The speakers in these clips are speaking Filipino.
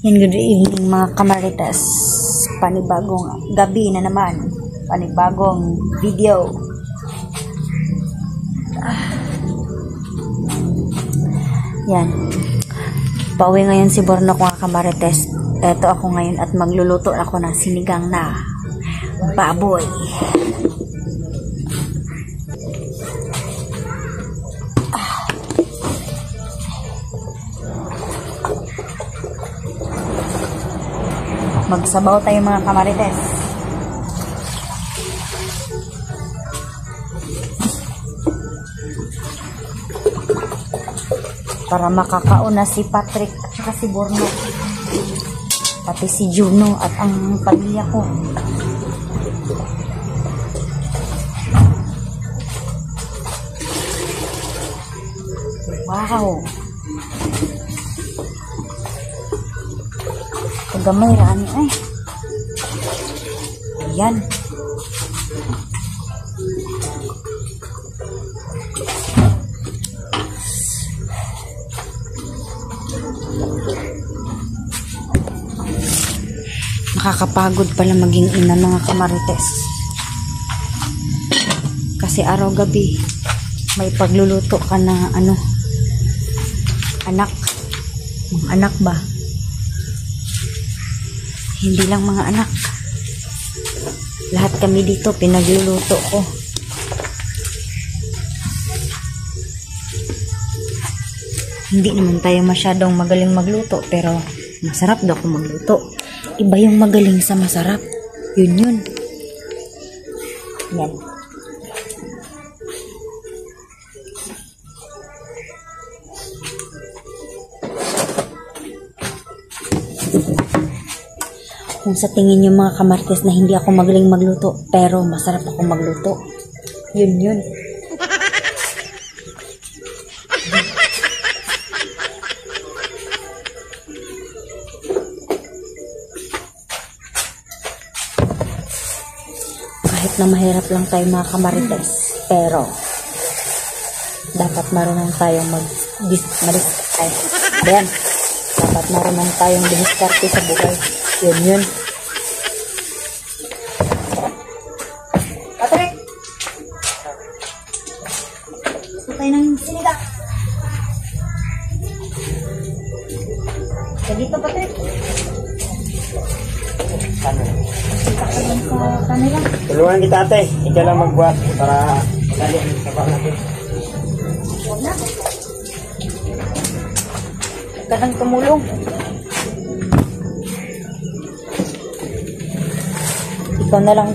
Yan, good evening mga kamarites. Panibagong gabi na naman. Panibagong video. Yan. Pauwi ngayon si Bornok mga kamarites. Eto ako ngayon at magluluto ako ng sinigang na baboy. Magsabaw tayo mga kamarites. Para makakauna si Patrick at saka si Borno. Pati si Juno at ang pamilya ko. Wow! Gamay rani ay. Ayan. Nakakapagod pala maging ina mga kamarites. Kasi araw-gabi may pagluluto ka na anak. Anak ba? Hindi lang mga anak. Lahat kami dito pinagluluto ko. Hindi naman tayo masyadong magaling magluto, pero masarap daw kung magluto. Iba yung magaling sa masarap. Yun. Yan. Kung sa tingin nyo mga kamarites na hindi ako magaling magluto, pero masarap ako magluto. Yun. Kahit na mahirap lang tayo mga kamarites, pero dapat marunong tayong dapat marunong tayong diskarte sa buhay. Yun. Patrick! Patay ng sinigang. Dito, Patrick. Tulungan kita ate. Ikaw lang magbuhat para dali ang sabak natin. Huwag na. Kadang tumulong. Ikaw na lang,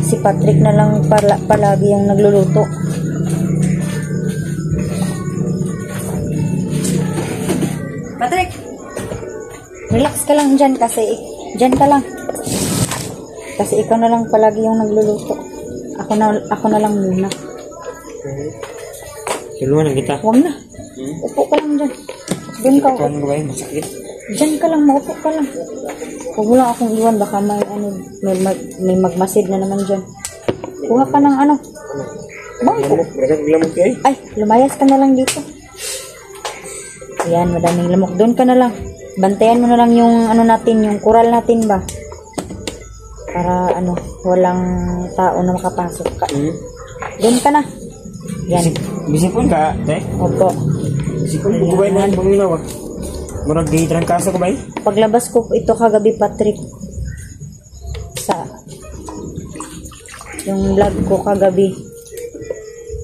si Patrick na lang palagi yung nagluluto. Patrick! Relax ka lang dyan kasi, dyan ka lang. Kasi ikaw na lang palagi yung nagluluto. Ako na lang muna. Tulungan na kita. Huwag na. Upo ka lang dyan. Doon ka. Ikaw ba yun? Masakit? Dyan ka lang, maupo ka lang. Huwag mo lang akong iwan, baka may magmasid na naman dyan. Kuha ka ng bangko. Ay, lumayas ka na lang dito. Ayan, madaming lamok. Doon ka na lang. Bantayan mo na lang yung natin, yung kural natin ba? Para walang tao na makapasok ka. Doon ka na. Yan. Bisipon ka, te? Opo. Bisipon ko ba yun? Paminaw. Murag di-trang kasa ko ba yun? Paglabas ko ito kagabi, Patrick, sa yung vlog ko kagabi,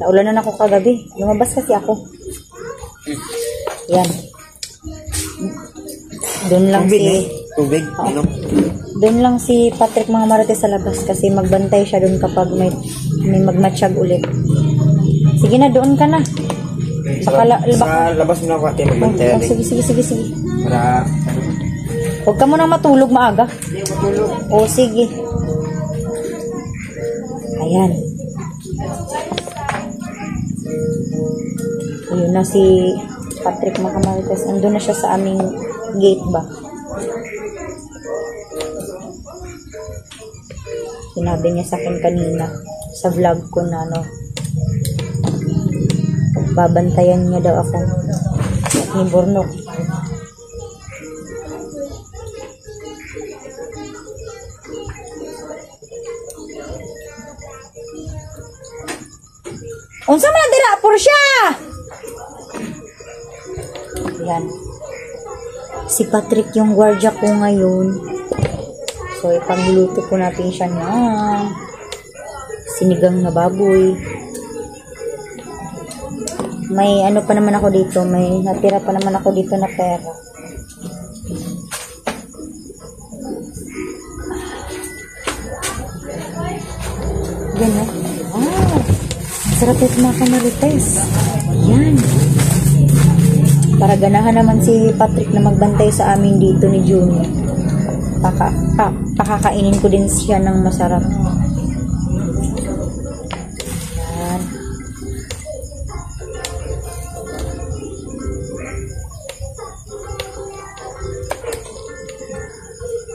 naulanan ako kagabi, lumabas kasi ako. Yan. Doon lang Tubig? Doon lang si Patrick mga marites sa labas kasi magbantay siya doon kapag may magmatsyag ulit. Sige na, doon ka na. Baka sa labas mo na ako ate, magbantay ate. Sige. Para, Huwag ka muna matulog maaga. hindi matulog. O, sige. Ayan. Ayun na si Patrick mga kamarites. Andun na siya sa aming gate ba. Sinabi niya sa akin kanina sa vlog ko na babantayan niya daw ako at ni Bornok. Unsa man ang dira por siya? Yan. Si Patrick yung gwardiya ko ngayon. So, ipagluto ko natin siya ng sinigang na baboy. May ano pa naman ako dito. May natira pa naman ako dito na pera. Yan o. Sarap ito mga kamarites. Yan. Para ganahan naman si Patrick na magbantay sa amin dito ni Junior. Pakakainin ko din siya ng masarap. Yan.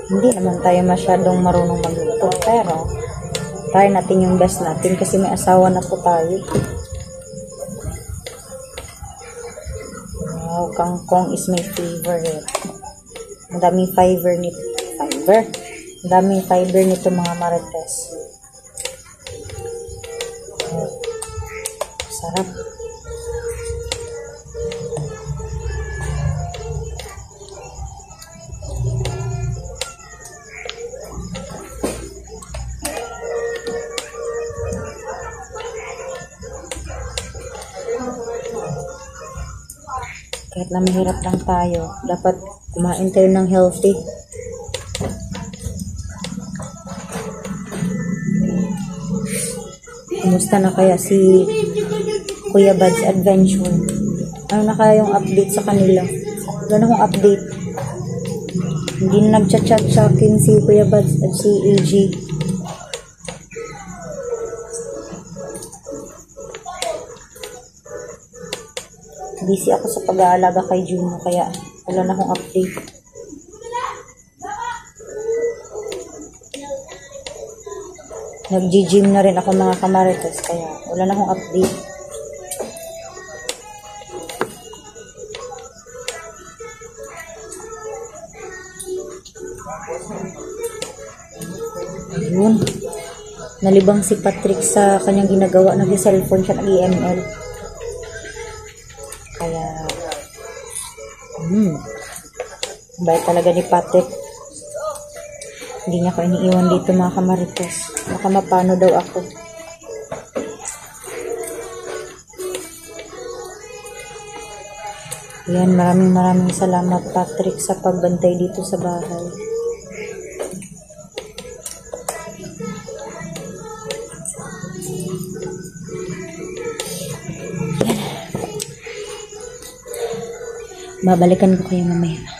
Hindi naman tayo masyadong marunong magluto, pero try natin yung best natin kasi may asawa na po tayo. Wow, kangkong is my favorite. Ang daming fiber nito. Ang daming fiber nito mga marites. Sarap. Kahit na mahirap lang tayo, dapat kumain tayo ng healthy. Kumusta na kaya si Kuya Bad's Adventure? Ano na kaya yung update sa kanila? Wala akong update. Hindi na nag-chat-chat sa akin si Kuya Bad's at si AG. Busy ako sa pag-aalaga kay Juno, kaya wala na akong update. Nag-gym na rin ako mga kamarites, kaya wala na akong update. Ayun. Nalibang si Patrick sa kanyang ginagawa. Nag-cellphone siya, nag-EML. Kaya, bait talaga ni Patrick. Hindi niya ko iniiwan dito mga kamarites. Baka mapano daw ako. Yan, maraming salamat Patrick sa pagbantay dito sa bahay. Yan. Babalikan ko kayo mamaya.